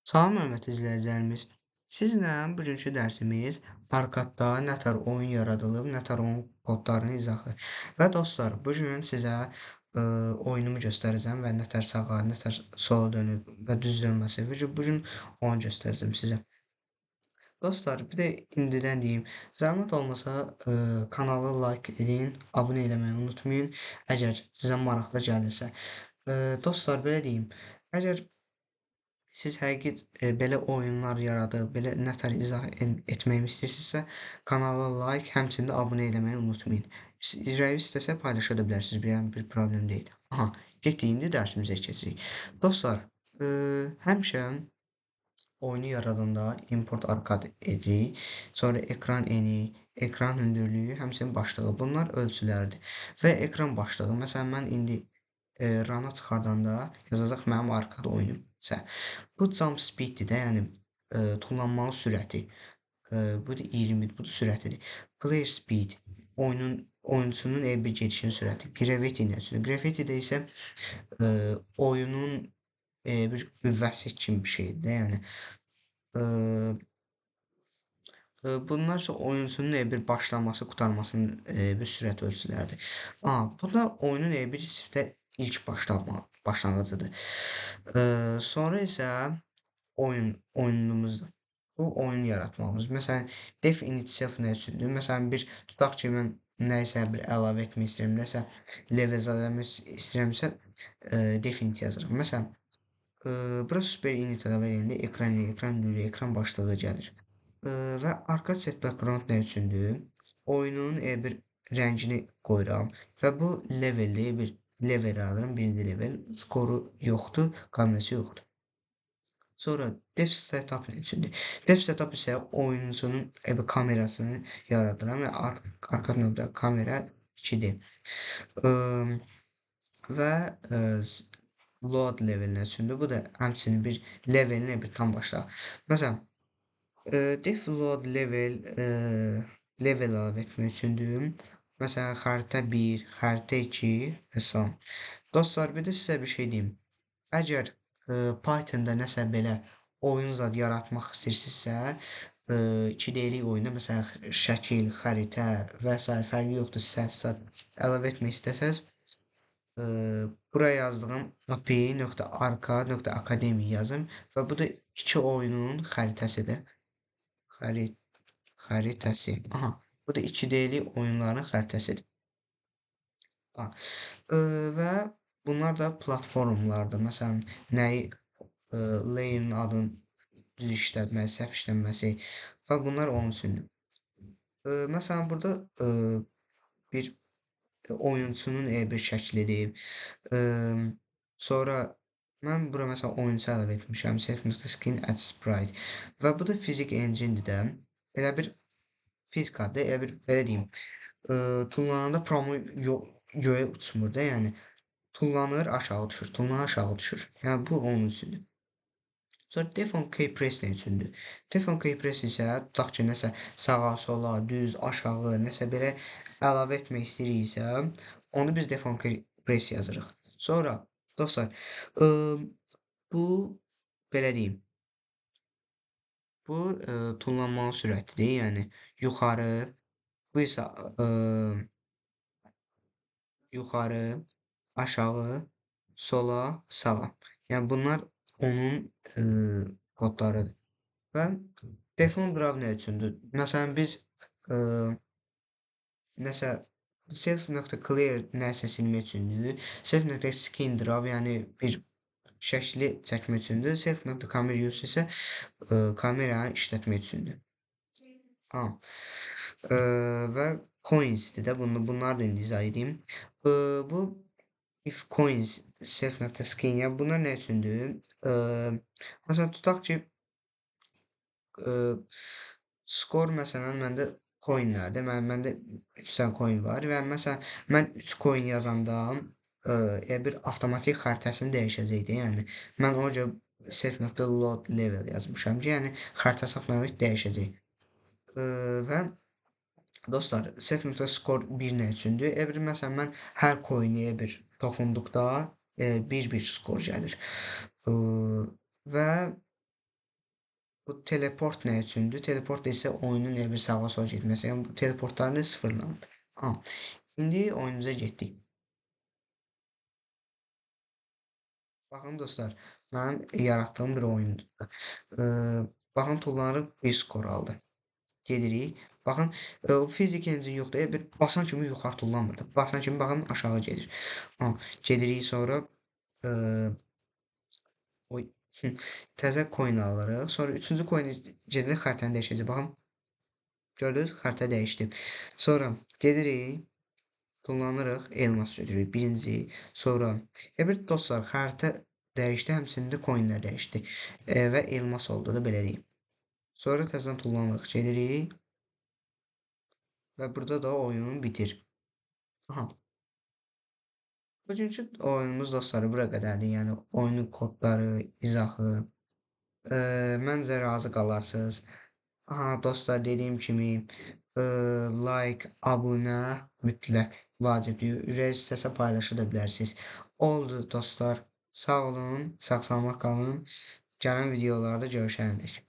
Salam hörmətli izləyicilərimiz. Sizlə bugünkü dərsimiz Arkadda nətər oyun yaradılıb, nətər onun kodlarını izahı. Və dostlar, bu gün sizə oyunumu göstərəcəm və nətər sağa, nətər sola dönüb və düz dönməsi. Bu gün onu göstərəcəm sizə. Dostlar, bir də indidən deyim, zəhmət olmasa kanalı like edin, abunə eləməyi unutmayın, əgər sizə maraqlı gəlirsə. Dostlar, belə deyim, əgər siz həqiqi belə oyunlar yaradıb, belə nətər izah etməyimi istəyirsinizsə, kanala like, həmçinin də abunə eləməyi unutmayın. Ürəyi istəsə paylaşa da bilərsiniz, bir problem deyil. Aha, getdik indi dərsimizə keçirik. Dostlar, həmişə oyunu yaradanda import arkad edirik. Sonra ekran eni, ekran hündürlüyü, həmçinin başlığı. Bunlar ölçülərdir. Və ekran başlığı. Məsələn, mən indi rana çıxardanda yazacaq mənim arkad oyunum. Bu jump speeddir də, yəni tullanmanın sürəti. Bu da 20, bu da sürətidir. Player speed, oyunçunun bir gedişinin sürəti. Gravity nə üçün? Gravity-də isə oyunun bir qüvvəsi kimi bir şeydir də, yəni bunlar isə oyunçunun bir başlaması, qurtarmasının bir sürət ölçüləridir. Bu da oyunun bir sifdə ilk başlanğıcıdır. Sonra isə oyunumuzdur. Bu oyun yaratmamız. Məsələn, def in itself nə üçündür? Məsələn, tutaq ki, mən nəyisə bir əlavə etmək istəyirəm, nəsə level zad eləmək istəyirəmsə, def init yazıram. Məsələn, bura super init əlavə edəndə ekran hündürlüyü, ekran başlığı gəlir. Və arkad set background nə üçündür? Oyunun bir rəngini qoyuram və bu leveldə bir level alıram, birinci level, skoru yoxdur, kamerası yoxdur. Sonra def setup nə üçündür? Def setup isə oyunçunun kamerasını yaradıram və arkad nöqtə kamera 2D. Və load level nə üçündür? Bu da həmçinin bir levelin bir tam başlığı. Məsələn, def load level level əlavə etmək üçündür. Məsələn, xəritə 1, xəritə 2 və salam. Dostlar, bir də sizə bir şey deyim. Əgər Pythonda nəsə belə oyun zad yaratmaq istəyirsinizsə, 2D-lik oyunda məsələn şəkil, xəritə və s. fərqi yoxdur, səs zad əlavə etmək istəsəz, buraya yazdığım api.arka.academy yazın və bu da iki oyunun xəritəsidir. Xəritəsi. Aha, bu da 2D-lik oyunların xəritəsidir. Və bunlar da platformlardır. Məsələn, nəyi layer'ın adını düz işlətməsi, səhv işlənməsi və bunlar onun üçündür. Məsələn, burada bir oyunçunun bir şəklidir. Sonra mən bura məsələn oyunçu əlavə etmişəm. Set.skin at sprite. Və bu da fizik enginedir də. Elə bir fizikadır, elə bir belə deyim. Tullananda promo göyə uçmur da, yəni tullanır, aşağı düşür, tullanır, aşağı düşür. Yəni bu onun üçündür. Sonra def on keypress nə üçündür? Def on keypress isə tutaq ki, nəsə sağa, sola, düz, aşağı, nəsə belə əlavə etmək istəyiriksə, onu biz def on keypress yazırıq. Sonra dostlar, bu belə deyim. Bu tullanmanın sürətidir, yəni yuxarı, bu isə yuxarı, aşağı, sola, sağa. Yəni bunlar onun kodlarıdır. Və defon brav nə üçündür? Məsələn, biz nəsə self.clear nəsə silmək üçündür. Self.skin draw, yəni bir şəkli çəkmək üçündür. Self.camera use isə kameranı işlətmək üçündür. Və coins'dir də, bunlar da indi izah edeyim. Bu if coins self.skin, yəni bunlar nə üçündür? Məsələn, tutaq ki, skor məsələn məndə coinlərdir. Məndə 3 dənə coin var və məsələn mən 3 coin yazanda bir avtomatik xəritəsini dəyişəcəkdir. Yəni mən o görə self.load level yazmışam ki, yəni xəritəsi avtomatik dəyişəcək. Və dostlar, self.score 1 nə üçündür? Məsələn mən hər coinə bir toxunduqda 1-1 skor gəlir. Və Bu teleport nə üçündür? Teleport isə oyunun elə bir sağa sola getməsi. Yəni bu teleportlarını sıfırlanıb. Ha. İndi oyunumuza getdik. Baxın dostlar, mənim yaratdığım bir oyundur. Baxın tullanırıq bir skor aldı. Gedirik. Baxın, fizik engine yoxdur. Bir basan kimi yuxarı tullanmır da. Basan kimi baxın aşağı gedir. Ha, gedirik sonra e, oy təzə coin alırıq. Sonra üçüncü coin gedirik xəritəni dəyişəcək. Baxın, gördünüz, xəritə dəyişdi. Sonra gedirik, tullanırıq, elmas götürürük birinci. Sonra bir dostlar, xəritə dəyişdi, həmçinin də coinlər dəyişdi. Və elmas oldu da belə deyim. Sonra təzədən tullanırıq, gedirik və burada da oyun bitir. Aha. Bugünkü oyunumuz dostlar bura qədərdir. Yəni oyunun kodları, izahı. Məncə razı qalarsınız. Aha, dostlar dediyim kimi like, abunə mütləq vacibdir. Ürək istəsə paylaşa da bilərsiniz. Oldu dostlar. Sağ olun, sağ salamat qalın. Gələn videolarda görüşərik.